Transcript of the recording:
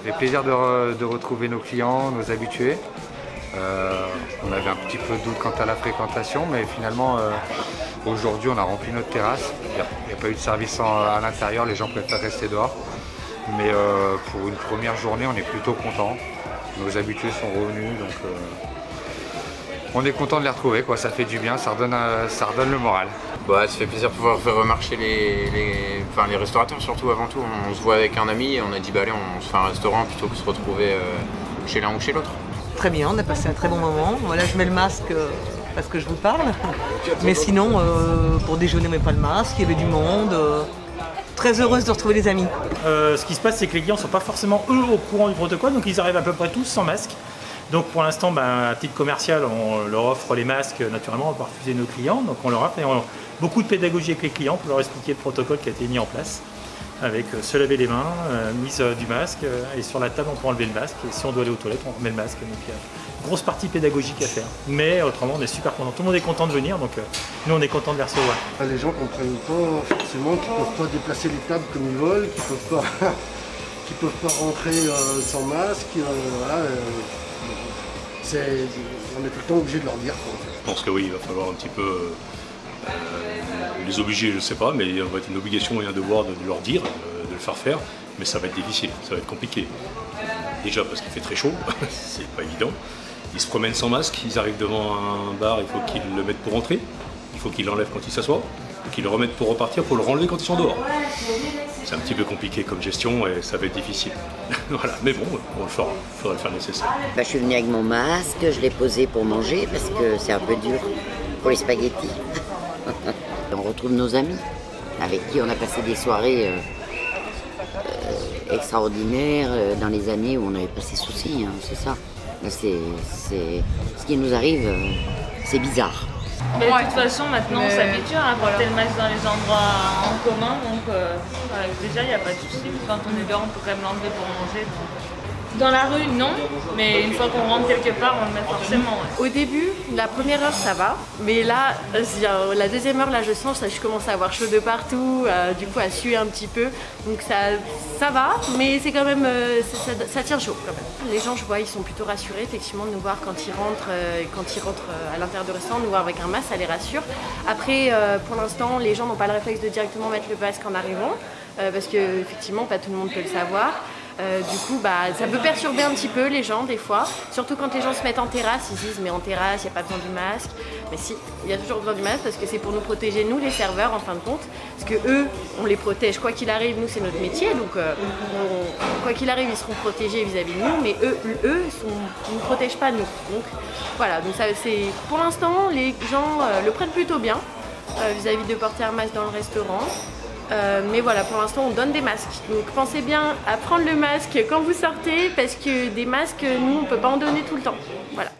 Ça fait plaisir de retrouver nos clients, nos habitués. On avait un petit peu de doute quant à la fréquentation, mais finalement aujourd'hui on a rempli notre terrasse. Il n'y a pas eu de service à l'intérieur, les gens préfèrent rester dehors. Mais pour une première journée, on est plutôt content. Nos habitués sont revenus, donc on est content de les retrouver, quoi. Ça fait du bien, ça redonne le moral. Bah, ça fait plaisir de pouvoir faire remarcher les restaurateurs, surtout avant tout. On se voit avec un ami et on a dit bah allez, on se fait un restaurant plutôt que de se retrouver chez l'un ou chez l'autre. Très bien, on a passé un très bon moment. Voilà, je mets le masque parce que je vous parle. Mais sinon, pour déjeuner, on met pas le masque, il y avait du monde. Très heureuse de retrouver les amis. Ce qui se passe, c'est que les clients ne sont pas forcément eux au courant du protocole, donc ils arrivent à peu près tous sans masque. Donc pour l'instant, à titre commercial, on leur offre les masques, naturellement, on va pas refuser nos clients, donc on leur offre beaucoup de pédagogie avec les clients pour leur expliquer le protocole qui a été mis en place, avec se laver les mains, mise du masque, et sur la table on peut enlever le masque, et si on doit aller aux toilettes, on remet le masque. Donc il y a une grosse partie pédagogique à faire. Mais autrement, on est super content. Tout le monde est content de venir, donc nous on est content de les recevoir. Les gens ne comprennent pas forcément qu'ils ne peuvent pas déplacer les tables comme ils veulent, qu'ils ne peuvent pas rentrer sans masque. Voilà, on est tout le temps obligé de leur dire, quoi. Je pense que oui, il va falloir un petit peu les obliger, je ne sais pas, mais il va être une obligation et un devoir de leur dire, de le faire, mais ça va être difficile, ça va être compliqué. Déjà parce qu'il fait très chaud, c'est pas évident. Ils se promènent sans masque, ils arrivent devant un bar, il faut qu'ils le mettent pour entrer, il faut qu'ils l'enlèvent quand ils s'assoient, qu'ils le remettent pour repartir, pour le renlever quand ils sont dehors. C'est un petit peu compliqué comme gestion et ça va être difficile. Voilà, mais bon, on le fera, il faudra le faire nécessaire. Je suis venue avec mon masque, je l'ai posé pour manger parce que c'est un peu dur pour les spaghettis. On retrouve nos amis avec qui on a passé des soirées extraordinaires dans les années où on n'avait pas ces soucis, hein, c'est ça. Ce qui nous arrive, c'est bizarre. Mais de toute façon, maintenant, on s'habitue à porter le masque dans les endroits en commun, donc déjà, il n'y a pas de souci. Quand on est dehors, on peut quand même l'enlever pour manger. Dans la rue, non, mais une fois qu'on rentre quelque part, on le met forcément. Ouais. Au début, la première heure, ça va, mais là, la deuxième heure, là, je sens, je commence à avoir chaud de partout, du coup, à suer un petit peu. Donc ça va, mais c'est quand même, ça tient chaud quand même. Les gens, je vois, ils sont plutôt rassurés, effectivement, de nous voir quand ils rentrent à l'intérieur du restaurant, nous voir avec un masque, ça les rassure. Après, pour l'instant, les gens n'ont pas le réflexe de directement mettre le masque en arrivant, parce que effectivement, pas tout le monde peut le savoir. Du coup, ça peut perturber un petit peu les gens des fois, surtout quand les gens se mettent en terrasse, ils se disent mais en terrasse, il n'y a pas besoin du masque. Mais si, il y a toujours besoin du masque parce que c'est pour nous protéger, nous les serveurs en fin de compte, parce que eux, on les protège quoi qu'il arrive, nous c'est notre métier, donc quoi qu'il arrive, ils seront protégés vis-à-vis de nous, mais eux ils ne protègent pas nous. Donc voilà, donc ça, pour l'instant, les gens le prennent plutôt bien vis-à-vis de porter un masque dans le restaurant. Mais voilà, pour l'instant on donne des masques, donc pensez bien à prendre le masque quand vous sortez parce que des masques, nous on peut pas en donner tout le temps, voilà.